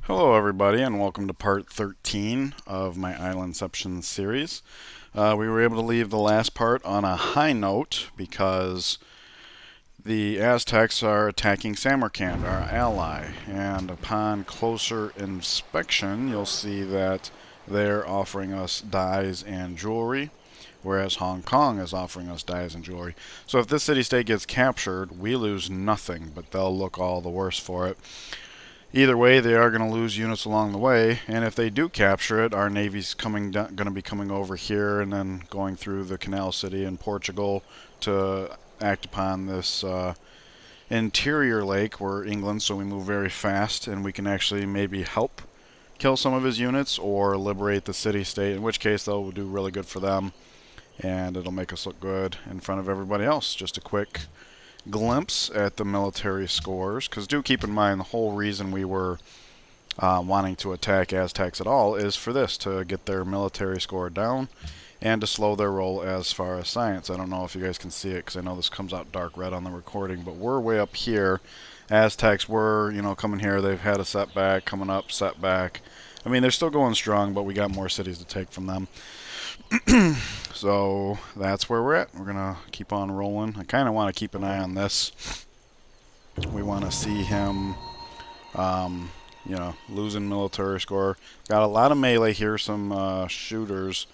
Hello, everybody, and welcome to part 13 of my Islandception series. We were able to leave the last part on a high note because the Aztecs are attacking Samarkand, our ally, and upon closer inspection, you'll see that they're offering us dyes and jewelry, whereas Hong Kong is offering us dyes and jewelry. So if this city-state gets captured, we lose nothing, but they'll look all the worse for it. Either way, they are going to lose units along the way, and if they do capture it, our navy's going to be coming over here and then going through the canal city in Portugal to act upon this interior lake. We're England, so we move very fast, and we can actually maybe help kill some of his units or liberate the city-state, in which case they'll do really good for them, and it'll make us look good in front of everybody else. Just a quick glimpse at the military scores, because do keep in mind the whole reason we were wanting to attack Aztecs at all is for this, to get their military score down and to slow their roll as far as science. I don't know if you guys can see it because I know this comes out dark red on the recording, but we're way up here. Aztecs were, coming here. They've had a setback, coming up, setback. I mean, they're still going strong, but we got more cities to take from them. So that's where we're at. We're going to keep on rolling. I kind of want to keep an eye on this. We want to see him, losing military score. Got a lot of melee here, some shooters.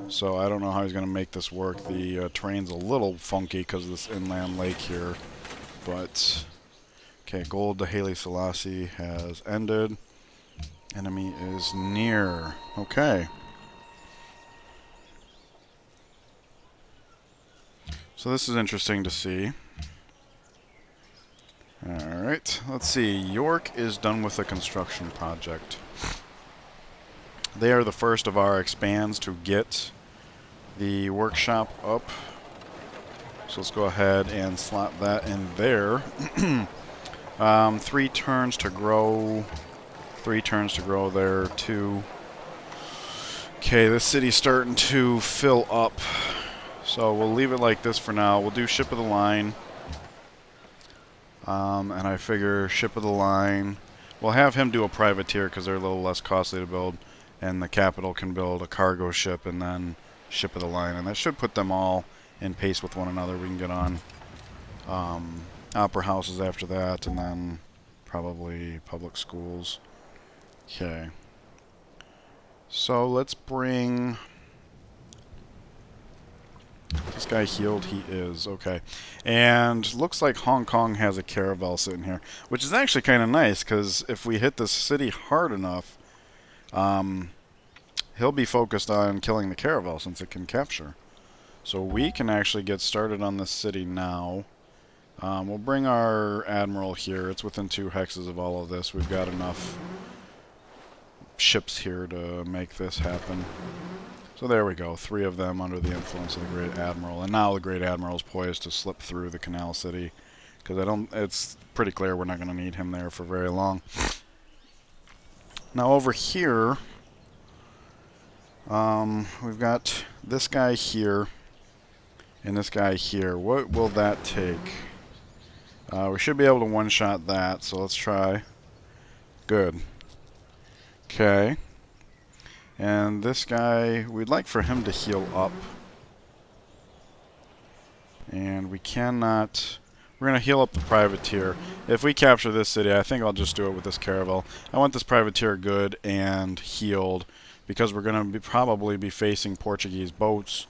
So I don't know how he's going to make this work. The terrain's a little funky because of this inland lake here. But, okay, gold to Haile Selassie has ended. Enemy is near. Okay. So this is interesting to see. Alright, let's see. York is done with the construction project. They are the first of our expands to get the workshop up. So let's go ahead and slot that in there. 3 turns to grow. 3 turns to grow there, 2. Okay, this city's starting to fill up. So we'll leave it like this for now. We'll do ship of the line. And I figure ship of the line. We'll have him do a privateer because they're a little less costly to build. And the capital can build a cargo ship and then ship of the line. And that should put them all in pace with one another. We can get on opera houses after that, and then probably public schools. Okay. So let's bring... This guy healed? He is. Okay. And looks like Hong Kong has a caravel sitting here, which is actually kind of nice, because if we hit this city hard enough, he'll be focused on killing the caravel since it can capture. So we can actually get started on this city now. We'll bring our admiral here. It's within 2 hexes of all of this. We've got enough ships here to make this happen. So there we go, 3 of them under the influence of the Great Admiral. And now the Great Admiral is poised to slip through the Canal City, because it's pretty clear we're not going to need him there for very long. Now over here, we've got this guy here and this guy here. What will that take? We should be able to one-shot that, so let's try. Good. Okay. And this guy, we'd like for him to heal up. And we cannot... We're going to heal up the privateer. If we capture this city, I think I'll just do it with this caravel. I want this privateer good and healed, because we're going to probably be facing Portuguese boats.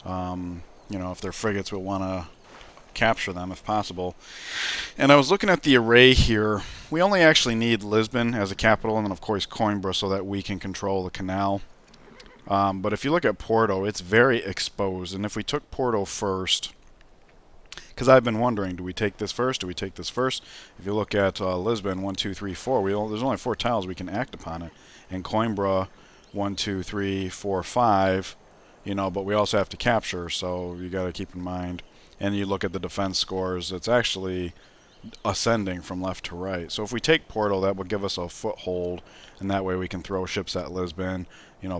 If they're frigates, we'll want to capture them if possible. And I was looking at the array here. We only actually need Lisbon as a capital, and then of course Coimbra, so that we can control the canal. But if you look at Porto, it's very exposed, and if we took Porto first, because I've been wondering, do we take this first? Do we take this first? If you look at Lisbon, 1, 2, 3, 4, there's only 4 tiles we can act upon it. And Coimbra, 1, 2, 3, 4, 5, but we also have to capture, so you got to keep in mind. And you look at the defense scores, it's actually ascending from left to right. So if we take Porto, that will give us a foothold, and that way we can throw ships at Lisbon,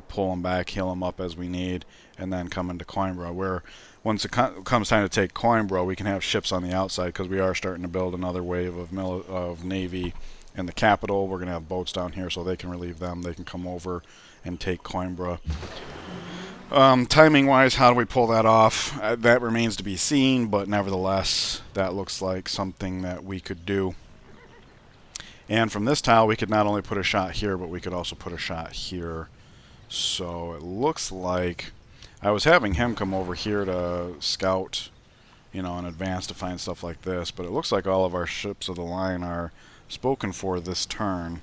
pull them back, heal them up as we need, and then come into Coimbra, where once it comes time to take Coimbra, we can have ships on the outside, because we are starting to build another wave of navy in the capital. We're going to have boats down here so they can relieve them. They can come over and take Coimbra. Timing-wise, how do we pull that off? That remains to be seen, but nevertheless, that looks like something that we could do. And from this tile, we could not only put a shot here, but we could also put a shot here. So it looks like I was having him come over here to scout, you know, in advance to find stuff like this, but it looks like all of our ships of the line are spoken for this turn.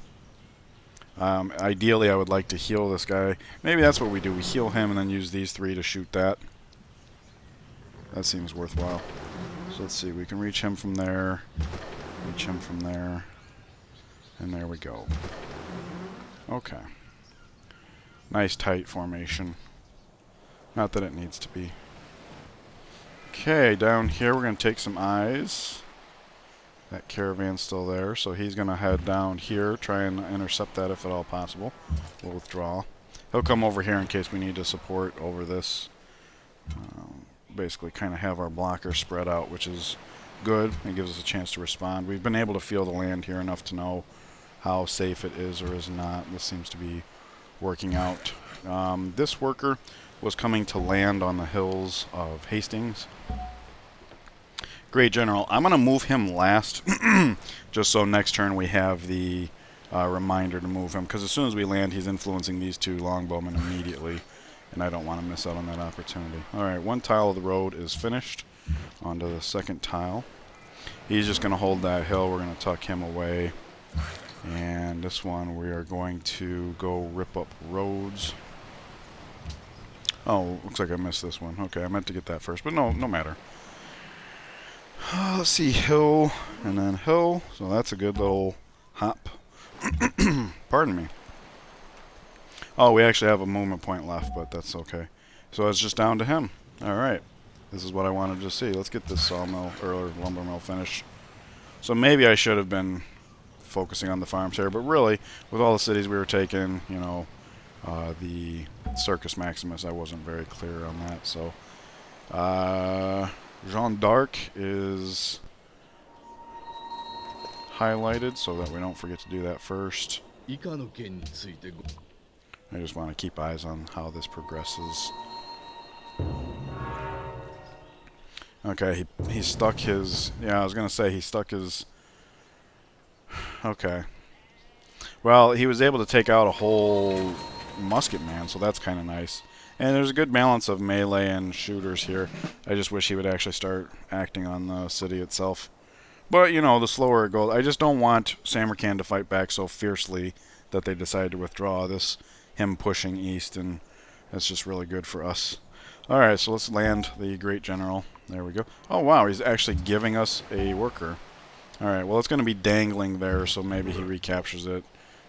Ideally, I would like to heal this guy. Maybe that's what we do. We heal him and then use these 3 to shoot that. That seems worthwhile. So let's see. We can reach him from there. Reach him from there. And there we go. Okay. Nice tight formation. Not that it needs to be. Okay, down here we're going to take some eyes. That caravan's still there, so he's going to head down here, try and intercept that if at all possible. We'll withdraw. He'll come over here in case we need to support over this. Basically kind of have our blocker spread out, which is good. It gives us a chance to respond. We've been able to feel the land here enough to know how safe it is or is not. This seems to be working out. This worker was coming to land on the hills of Hastings. Great General. I'm going to move him last, just so next turn we have the reminder to move him, because as soon as we land, he's influencing these 2 longbowmen immediately, and I don't want to miss out on that opportunity. Alright, 1 tile of the road is finished. On to the 2nd tile. He's just going to hold that hill. We're going to tuck him away. And this one, we are going to go rip up roads. Oh, looks like I missed this one. Okay, I meant to get that first, but no matter. Let's see, hill, and then hill. So that's a good little hop. Pardon me. Oh, we actually have a movement point left, but that's okay. So it's just down to him. Alright. This is what I wanted to see. Let's get this sawmill, or lumber mill finished. So maybe I should have been focusing on the farms here, but really, with all the cities we were taking, you know, the Circus Maximus, I wasn't very clear on that. So, Jeanne d'Arc is highlighted so that we don't forget to do that first. I just want to keep eyes on how this progresses. Okay, he stuck his... Yeah, I was going to say he stuck his... Okay. Well, he was able to take out a whole musket man, so that's kind of nice. And there's a good balance of melee and shooters here. I just wish he would actually start acting on the city itself. But, you know, the slower it goes... I just don't want Samarkand to fight back so fiercely that they decide to withdraw. Him pushing east, and that's just really good for us. Alright, so let's land the Great General. There we go. Oh, wow, he's actually giving us a worker. Alright, well, it's going to be dangling there, so maybe he recaptures it.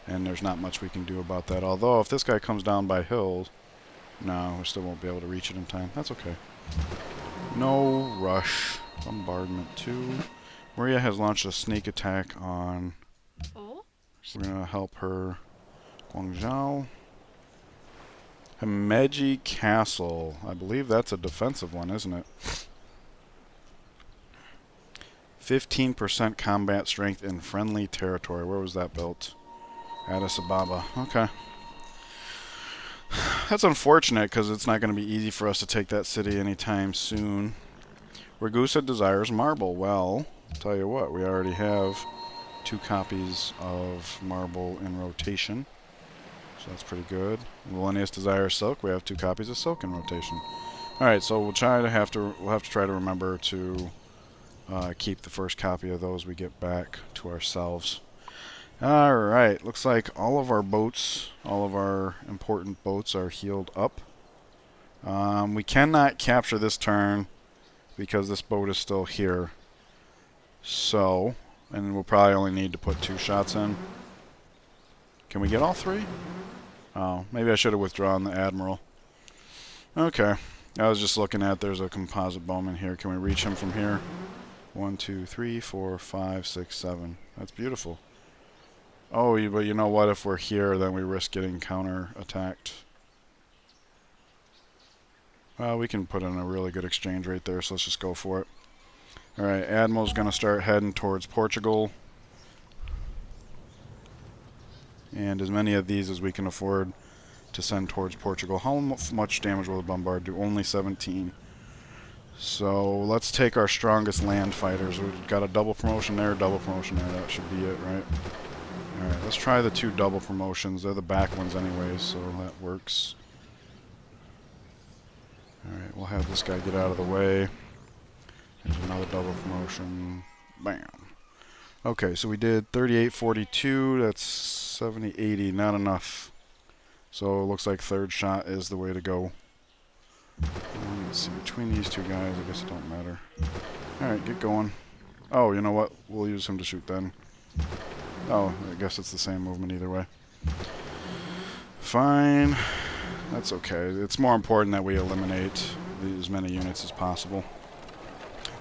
And there's not much we can do about that. Although, if this guy comes down by hills... No, we still won't be able to reach it in time. That's okay. No rush. Bombardment 2. Maria has launched a sneak attack on... We're going to help her. Guangzhou. Himeji Castle. I believe that's a defensive one, isn't it? 15% combat strength in friendly territory. Where was that built? Addis Ababa. Okay. That's unfortunate because it's not going to be easy for us to take that city anytime soon. Ragusa desires marble. Well, I'll tell you what, we already have 2 copies of marble in rotation. So that's pretty good. Millennius desires silk. We have 2 copies of silk in rotation. Alright, so we'll have to try to remember to keep the first copy of those we get back to ourselves. Alright, looks like all of our boats, all of our important boats are healed up. We cannot capture this turn because this boat is still here. So, and we'll probably only need to put 2 shots in. Can we get all 3? Oh, maybe I should have withdrawn the Admiral. Okay, I was just looking at, there's a composite bowman here. Can we reach him from here? 1, 2, 3, 4, 5, 6, 7. That's beautiful. Oh, but you know what? If we're here, then we risk getting counter-attacked. Well, we can put in a really good exchange rate there, so let's just go for it. Alright, Admiral's going to start heading towards Portugal. And as many of these as we can afford to send towards Portugal. How much damage will the bombard do? Only 17. So let's take our strongest land fighters. We've got a double promotion there, double promotion there. That should be it, right? Alright, let's try the 2 double promotions. They're the back ones anyways, so that works. Alright, we'll have this guy get out of the way. There's another double promotion. Bam. Okay, so we did 38, 42. That's 70, 80. Not enough. So it looks like third shot is the way to go. Let's see, between these 2 guys, I guess it don't matter. Alright, get going. Oh, you know what? We'll use him to shoot then. Oh, I guess it's the same movement either way. Fine. That's okay. It's more important that we eliminate as many units as possible.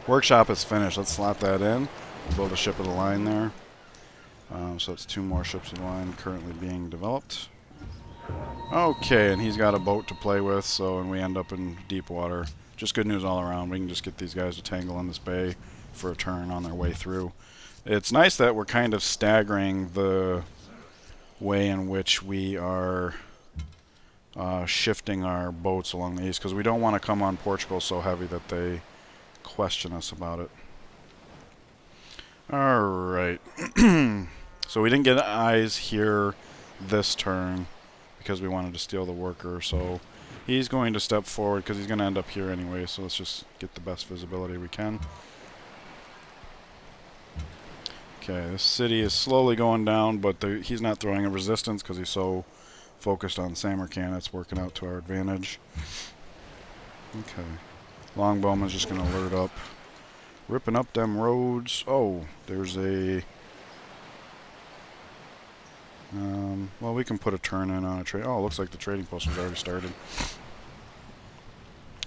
Workshop is finished. Let's slot that in. We'll build a ship of the line there. So it's 2 more ships of the line currently being developed. Okay, and he's got a boat to play with, so and we end up in deep water. Just good news all around. We can just get these guys to tangle in this bay for a turn on their way through. It's nice that we're kind of staggering the way in which we are shifting our boats along the east, because we don't want to come on Portugal so heavy that they question us about it. Alright. So we didn't get eyes here this turn because we wanted to steal the worker, so he's going to step forward because he's going to end up here anyway, so let's just get the best visibility we can. Okay, this city is slowly going down, but he's not throwing a resistance because he's so focused on Samarkand. It's working out to our advantage. Okay. Longbowman's just going to alert up. Ripping up them roads. Oh, there's a... well, we can put a turn in on a trade. Oh, it looks like the trading post has already started.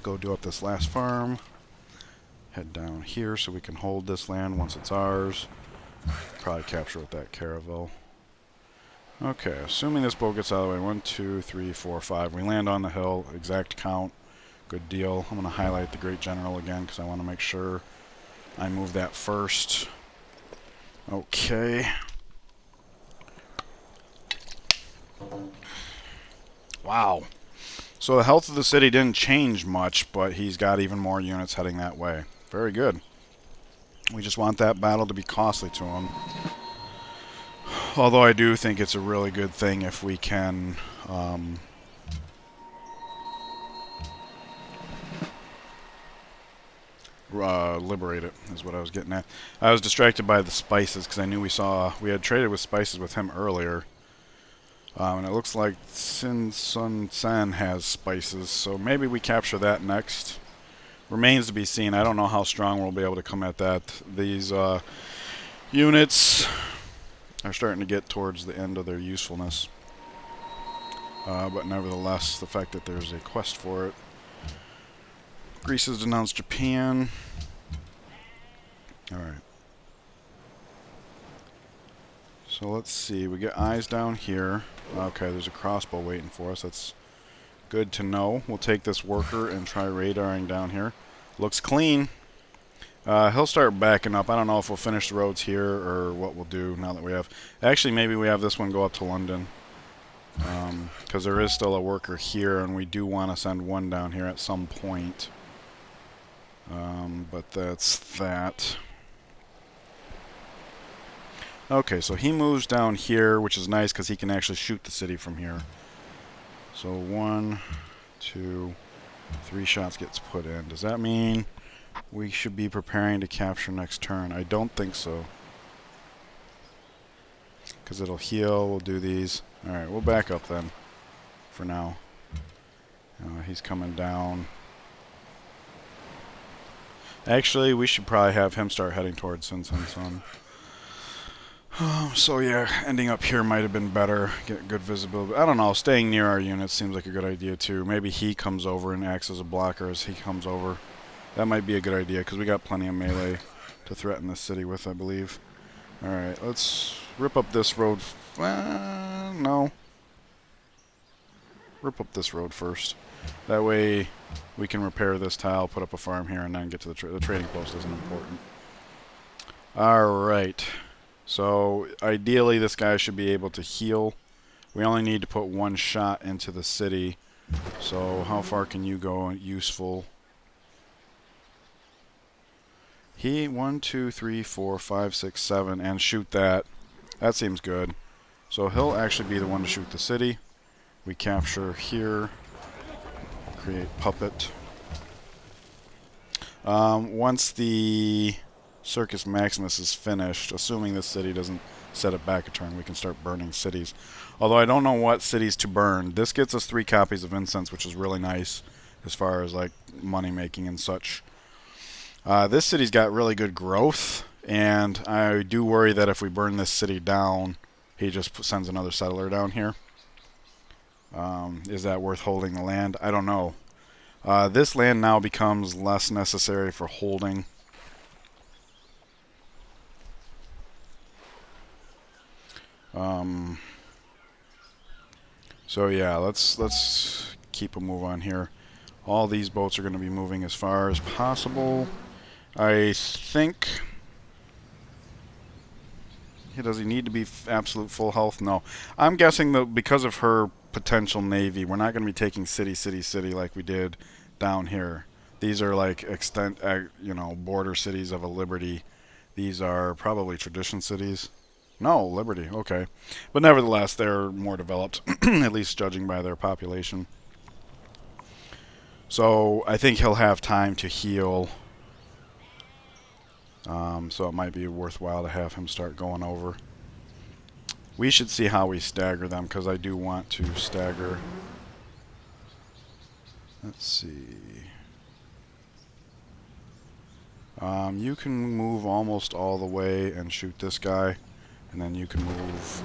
Go do up this last farm. Head down here so we can hold this land once it's ours. Probably capture with that caravel. Okay, assuming this boat gets out of the way. 1, 2, 3, 4, 5. We land on the hill. Exact count. Good deal. I'm going to highlight the Great General again because I want to make sure I move that first. Okay. Wow. So the health of the city didn't change much, but he's got even more units heading that way. Very good. We just want that battle to be costly to him. Although I do think it's a really good thing if we can liberate it, is what I was getting at. I was distracted by the spices because I knew we had traded with spices with him earlier. And it looks like Sin Sun San has spices, so maybe we capture that next. Remains to be seen. I don't know how strong we'll be able to come at that. These units are starting to get towards the end of their usefulness. But nevertheless, the fact that there's a quest for it. Greece has denounced Japan. Alright. So let's see. We get eyes down here. Okay, there's a crossbow waiting for us. That's good to know. We'll take this worker and try radaring down here. Looks clean. He'll start backing up. I don't know if we'll finish the roads here or what we'll do now that we have... Actually, maybe we have this one go up to London. Because there is still a worker here, and we do want to send one down here at some point. But that's that. Okay, so he moves down here, which is nice because he can actually shoot the city from here. So 1, 2, 3 shots gets put in. Does that mean we should be preparing to capture next turn? I don't think so. Because it'll heal, we'll do these. Alright, we'll back up then, for now. He's coming down. Actually, we should probably have him start heading towards Sin Sun Sun. So yeah, ending up here might have been better. Get good visibility. I don't know, staying near our units seems like a good idea too. Maybe he comes over and acts as a blocker as he comes over. That might be a good idea because we got plenty of melee to threaten this city with, I believe. Alright, let's rip up this road. No. Rip up this road first. That way we can repair this tile, put up a farm here, and then get to the trading post isn't important. Alright. So ideally this guy should be able to heal We only need to put one shot into the city. So how far can you go useful? He 1, 2, 3, 4, 5, 6, 7, and shoot that. That seems good. So he'll actually be the one to shoot the city. We capture here. Create puppet. Once the Circus Maximus is finished, assuming this city doesn't set it back a turn, we can start burning cities. Although I don't know what cities to burn. This gets us 3 copies of incense, which is really nice as far as like money making and such. This city's got really good growth, and I do worry that if we burn this city down, he just sends another settler down here. Is that worth holding the land? I don't know. This land now becomes less necessary for holding. So yeah, let's keep a move on here. All these boats are going to be moving as far as possible. I think... Does he need to be absolute full health? No. I'm guessing that because of her potential navy, we're not going to be taking city like we did down here. These are like border cities of a liberty. These are probably tradition cities. No, liberty. Okay. But nevertheless, they're more developed, at least judging by their population. So I think he'll have time to heal. So it might be worthwhile to have him start going over. We should see how we stagger them, because I do want to stagger. Let's see. You can move almost all the way and shoot this guy. And then you can move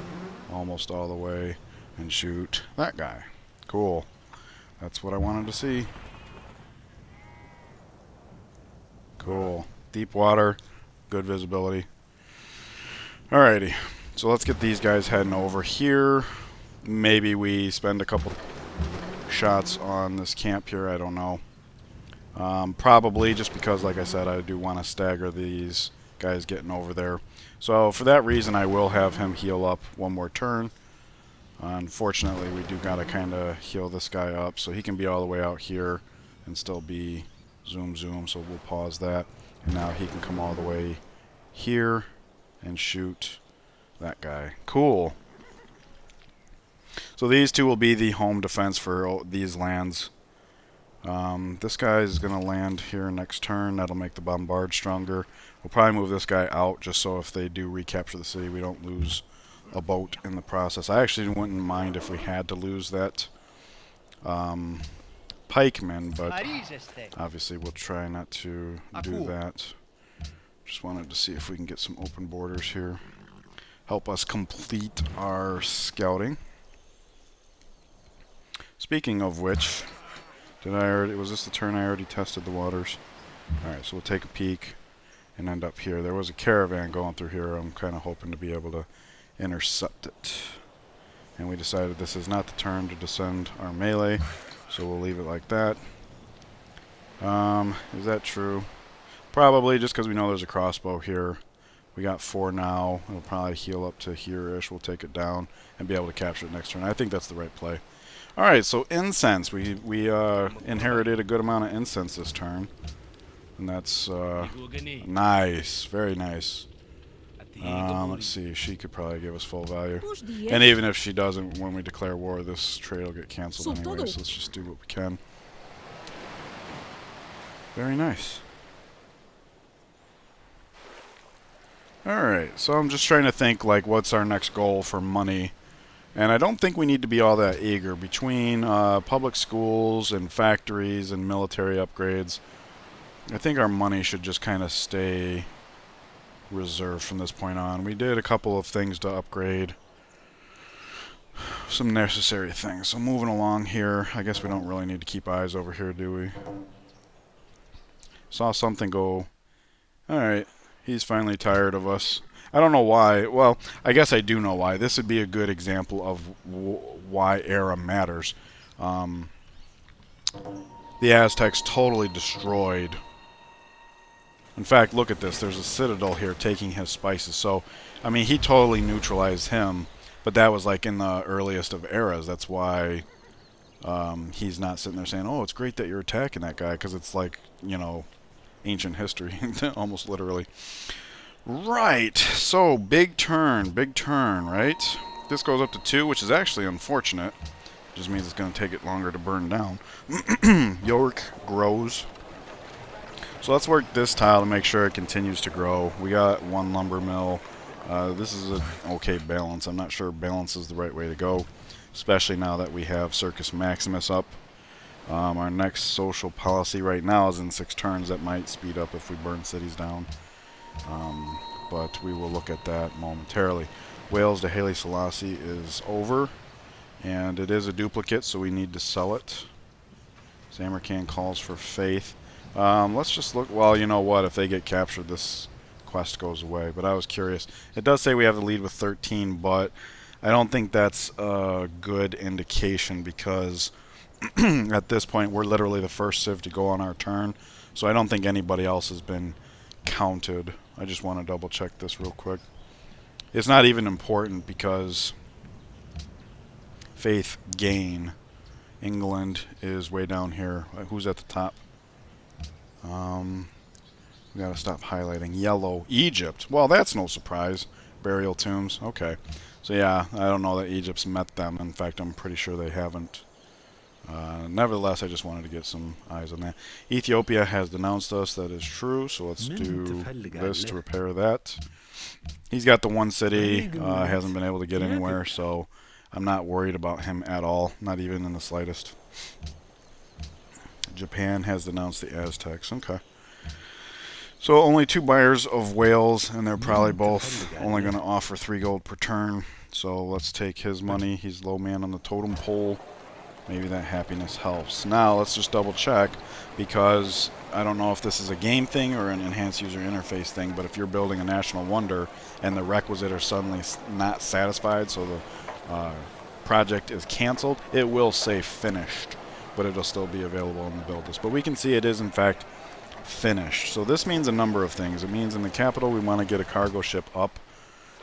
almost all the way and shoot that guy. Cool. That's what I wanted to see. Cool. Deep water. Good visibility. Alrighty. So let's get these guys heading over here. Maybe we spend a couple shots on this camp here. I don't know. Probably just because, like I said, I do want to stagger these guys getting over there. So for that reason, I will have him heal up one more turn. Unfortunately, we do got to kind of heal this guy up so he can be all the way out here and still be zoom. So we'll pause that. And now he can come all the way here and shoot that guy. Cool. So these two will be the home defense for these lands. This guy is going to land here next turn. That'll make the bombard stronger. We'll probably move this guy out just so if they do recapture the city, we don't lose a boat in the process. I actually wouldn't mind if we had to lose that pikeman, but obviously we'll try not to do that. Just wanted to see if we can get some open borders here. Help us complete our scouting. Speaking of which, was this the turn I already tested the waters? Alright, so we'll take a peek and end up here. There was a caravan going through here. I'm kind of hoping to be able to intercept it. And we decided this is not the turn to descend our melee, so we'll leave it like that. Is that true? Probably, just because we know there's a crossbow here. We got 4 now. It'll probably heal up to here-ish. We'll take it down and be able to capture it next turn. I think that's the right play. Alright, so incense. We inherited a good amount of incense this turn. And that's nice. Very nice. Let's see. She could probably give us full value. And even if she doesn't, when we declare war, this trade will get canceled anyway. So let's just do what we can. Very nice. Alright, so I'm just trying to think, like, what's our next goal for money. And I don't think we need to be all that eager. Between public schools and factories and military upgrades, I think our money should just kind of stay reserved from this point on. We did a couple of things to upgrade. Some necessary things. So moving along here, I guess we don't really need to keep eyes over here, do we? Saw something go... Alright, he's finally tired of us. I don't know why. Well, I guess I do know why. This would be a good example of why era matters. The Aztecs totally destroyed. In fact, look at this. There's a citadel here taking his spices. So, I mean, he totally neutralized him. But that was like in the earliest of eras. That's why he's not sitting there saying, "Oh, it's great that you're attacking that guy," because it's like, ancient history, almost literally. Right. So big turn, right? This goes up to 2, which is actually unfortunate. Just means it's going to take it longer to burn down. York grows. So let's work this tile to make sure it continues to grow. We got 1 lumber mill. This is an okay balance. I'm not sure balance is the right way to go, especially now that we have Circus Maximus up. Our next social policy right now is in 6 turns. That might speed up if we burn cities down. But we will look at that momentarily. Wales to Haile Selassie is over, and it is a duplicate, so we need to sell it. Samarkand calls for faith. Let's just look. Well, you know what? If they get captured, this quest goes away. But I was curious. It does say we have the lead with 13, but I don't think that's a good indication because at this point we're literally the first civ to go on our turn. So I don't think anybody else has been counted. I just want to double check this real quick. It's not even important because faith gain. England is way down here. Who's at the top? We gotta stop highlighting. Yellow. Egypt. Well, that's no surprise. Burial tombs. Okay. So yeah, I don't know that Egypt's met them. In fact, I'm pretty sure they haven't. Nevertheless, I just wanted to get some eyes on that. Ethiopia has denounced us. That is true. So let's do this to repair that. He's got the 1 city. Hasn't been able to get anywhere, so I'm not worried about him at all. Not even in the slightest. Japan has denounced the Aztecs. Okay. So only 2 buyers of Wales, and they're probably both only going to offer 3 gold per turn. So let's take his money. He's low man on the totem pole. Maybe that happiness helps. Now let's just double check, because I don't know if this is a game thing or an enhanced user interface thing, but if you're building a national wonder and the requisite are suddenly not satisfied, so the project is canceled, it will say finished, but it'll still be available in the build list. But we can see it is in fact finished. So this means a number of things. It means in the capital we want to get a cargo ship up.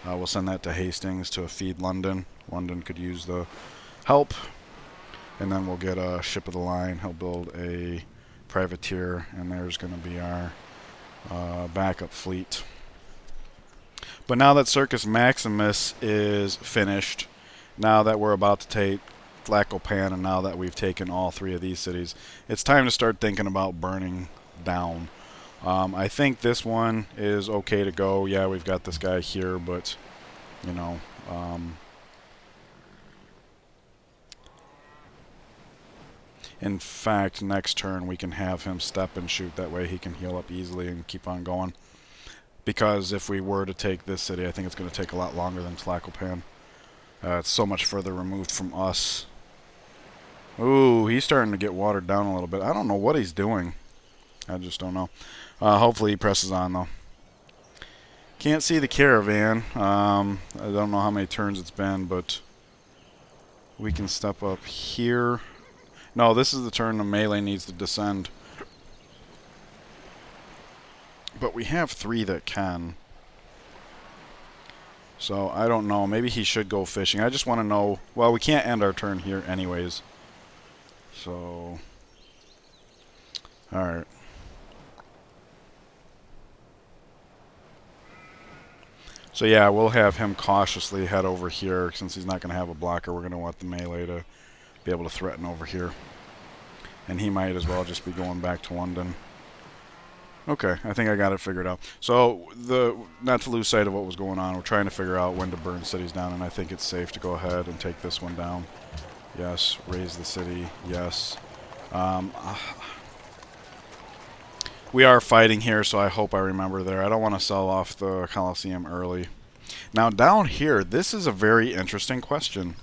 We'll send that to Hastings to feed London. London could use the help. And then we'll get a ship of the line. He'll build a privateer, and there's going to be our backup fleet. But now that Circus Maximus is finished, now that we're about to take Tlacopan, and now that we've taken all 3 of these cities, it's time to start thinking about burning down. I think this one is okay to go. Yeah, we've got this guy here, but, you know... in fact, next turn we can have him step and shoot. That way he can heal up easily and keep on going. Because if we were to take this city, I think it's going to take a lot longer than Tlacopan. It's so much further removed from us. Ooh, he's starting to get watered down a little bit. I don't know what he's doing. I just don't know. Hopefully he presses on, though. Can't see the caravan. I don't know how many turns it's been, but we can step up here. No, this is the turn the melee needs to descend. But we have 3 that can. So, I don't know. Maybe he should go fishing. I just want to know... Well, we can't end our turn here anyways. So... Alright. So yeah, we'll have him cautiously head over here. Since he's not going to have a blocker, we're going to want the melee to be able to threaten over here. And he might as well just be going back to London. Okay, I think I got it figured out. So, not to lose sight of what was going on, we're trying to figure out when to burn cities down, and I think it's safe to go ahead and take this one down. Yes, raise the city, yes. We are fighting here, so I hope I remember there. I don't want to sell off the Colosseum early. Now, down here, this is a very interesting question.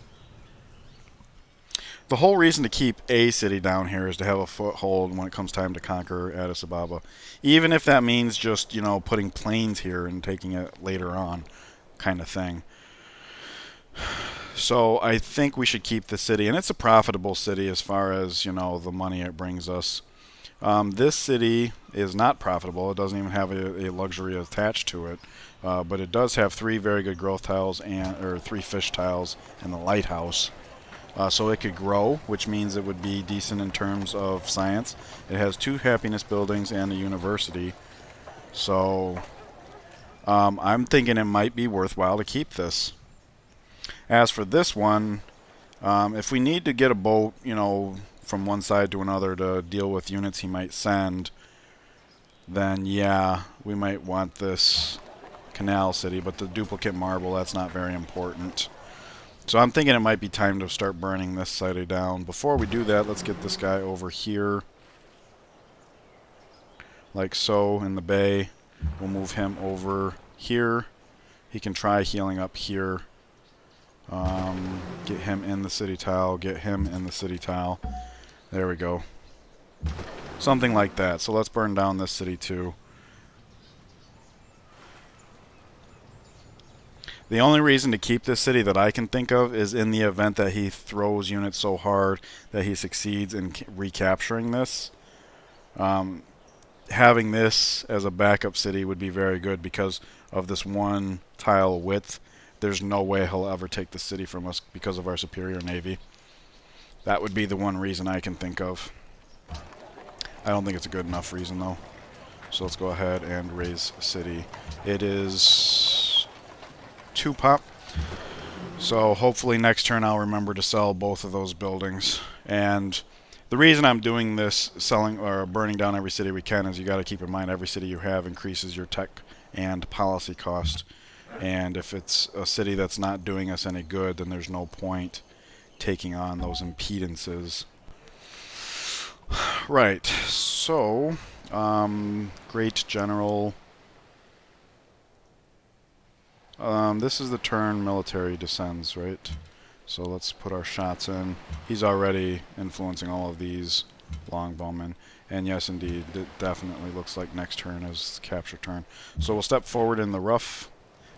The whole reason to keep a city down here is to have a foothold when it comes time to conquer Addis Ababa. Even if that means just, you know, putting planes here and taking it later on, kind of thing. So I think we should keep the city, and it's a profitable city as far as, you know, the money it brings us. This city is not profitable. It doesn't even have a luxury attached to it. But it does have 3 very good growth tiles or 3 fish tiles and the lighthouse. So it could grow, which means it would be decent in terms of science. It has 2 happiness buildings and a university. So I'm thinking it might be worthwhile to keep this. As for this one, if we need to get a boat, from one side to another to deal with units he might send, then yeah, we might want this canal city, but the duplicate marble, that's not very important. So I'm thinking it might be time to start burning this city down. Before we do that, let's get this guy over here, like so, in the bay. We'll move him over here. He can try healing up here. Get him in the city tile, get him in the city tile. There we go. Something like that. So let's burn down this city too. The only reason to keep this city that I can think of is in the event that he throws units so hard that he succeeds in recapturing this. Having this as a backup city would be very good because of this 1 tile width. There's no way he'll ever take the city from us because of our superior navy. That would be the one reason I can think of. I don't think it's a good enough reason though. So let's go ahead and raise city. It is 2 pop. So hopefully next turn I'll remember to sell both of those buildings. And the reason I'm doing this, selling or burning down every city we can, is you got to keep in mind every city you have increases your tech and policy cost. And if it's a city that's not doing us any good, then there's no point taking on those impedances. Right, so great general. This is the turn military descends, right? So let's put our shots in. He's already influencing all of these longbowmen. And yes, indeed, it definitely looks like next turn is capture turn. So we'll step forward in the rough.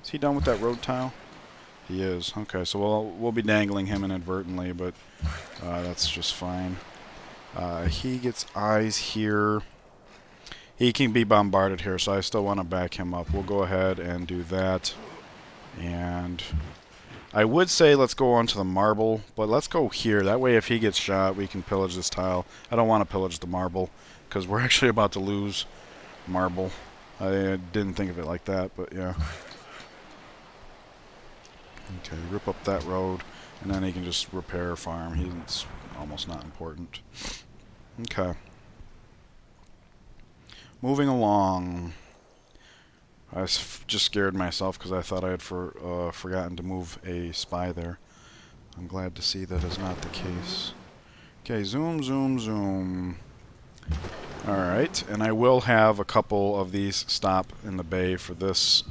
Is he done with that road tile? He is. Okay, so we'll be dangling him inadvertently, but that's just fine. He gets eyes here. He can be bombarded here, so I still want to back him up. We'll go ahead and do that. And I would say let's go on to the marble, but let's go here. That way if he gets shot, we can pillage this tile. I don't want to pillage the marble, because we're actually about to lose marble. I didn't think of it like that, but yeah. Okay, rip up that road, and then he can just repair a farm. He's almost not important. Okay. Moving along. I just scared myself because I thought I had forgotten to move a spy there. I'm glad to see that is not the case. Okay, zoom, zoom, zoom. Alright, and I will have a couple of these stop in the bay for this.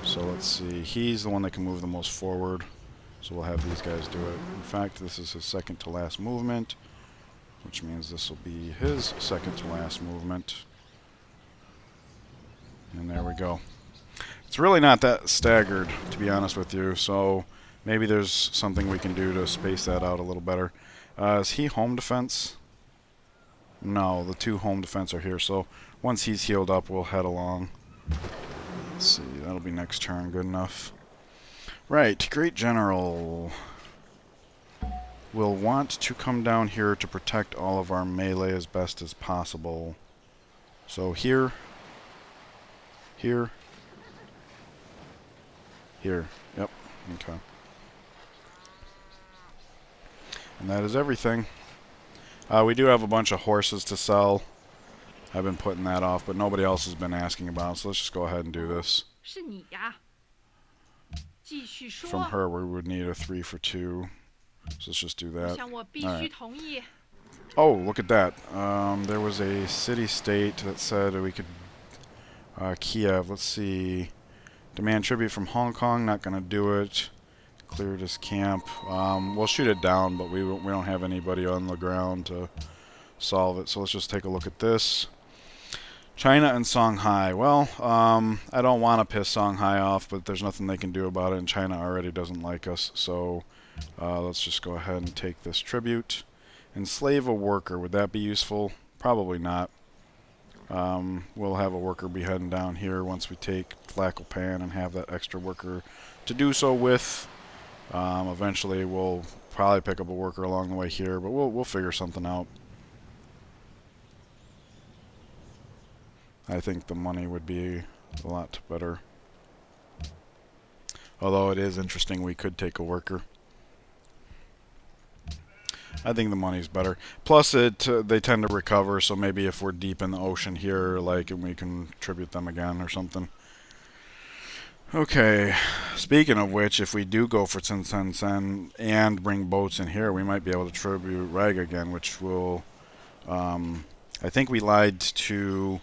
So let's see, he's the one that can move the most forward, so we'll have these guys do it. In fact, this is his second to last movement, which means this will be his second to last movement. And there we go. It's really not that staggered, to be honest with you, so maybe there's something we can do to space that out a little better. Is he home defense? No, the 2 home defense are here, so once he's healed up, we'll head along. Let's see, that'll be next turn, good enough. Right, Great General will want to come down here to protect all of our melee as best as possible. So here, here, here, yep, okay. And that is everything. We do have a bunch of horses to sell. I've been putting that off, but nobody else has been asking about it, so let's just go ahead and do this. From her, we would need a 3 for 2. So let's just do that. Right. Oh, look at that. There was a city-state that said we could... Kiev, let's see. Demand tribute from Hong Kong, not going to do it. Clear this camp. We'll shoot it down, but we don't have anybody on the ground to solve it. So let's just take a look at this. China and Songhai. Well, I don't want to piss Songhai off, but there's nothing they can do about it, and China already doesn't like us. So let's just go ahead and take this tribute. Enslave a worker. Would that be useful? Probably not. We'll have a worker be heading down here once we take Tlacopan and have that extra worker to do so with. Eventually we'll probably pick up a worker along the way here, but we'll figure something out. I think the money would be a lot better. Although it is interesting, we could take a worker. I think the money's better. Plus, they tend to recover, so maybe if we're deep in the ocean here, like, and we can tribute them again or something. Okay, speaking of which, if we do go for Sen and bring boats in here, we might be able to tribute Riga again, which will, I think we lied to,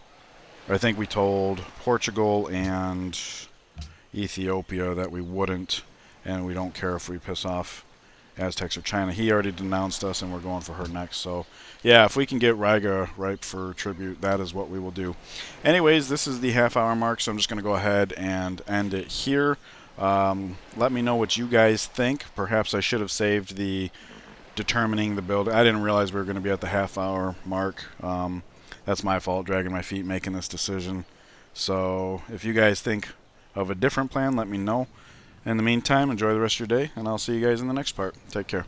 I think we told Portugal and Ethiopia that we wouldn't, and we don't care if we piss off Aztecs or China. He already denounced us, and we're going for her next. So, yeah, if we can get Riga ripe for tribute, that is what we will do. Anyways, this is the half-hour mark, so I'm just going to go ahead and end it here. Let me know what you guys think. Perhaps I should have saved the determining the build. I didn't realize we were going to be at the half-hour mark. That's my fault, dragging my feet, making this decision. So, if you guys think of a different plan, let me know. In the meantime, enjoy the rest of your day, and I'll see you guys in the next part. Take care.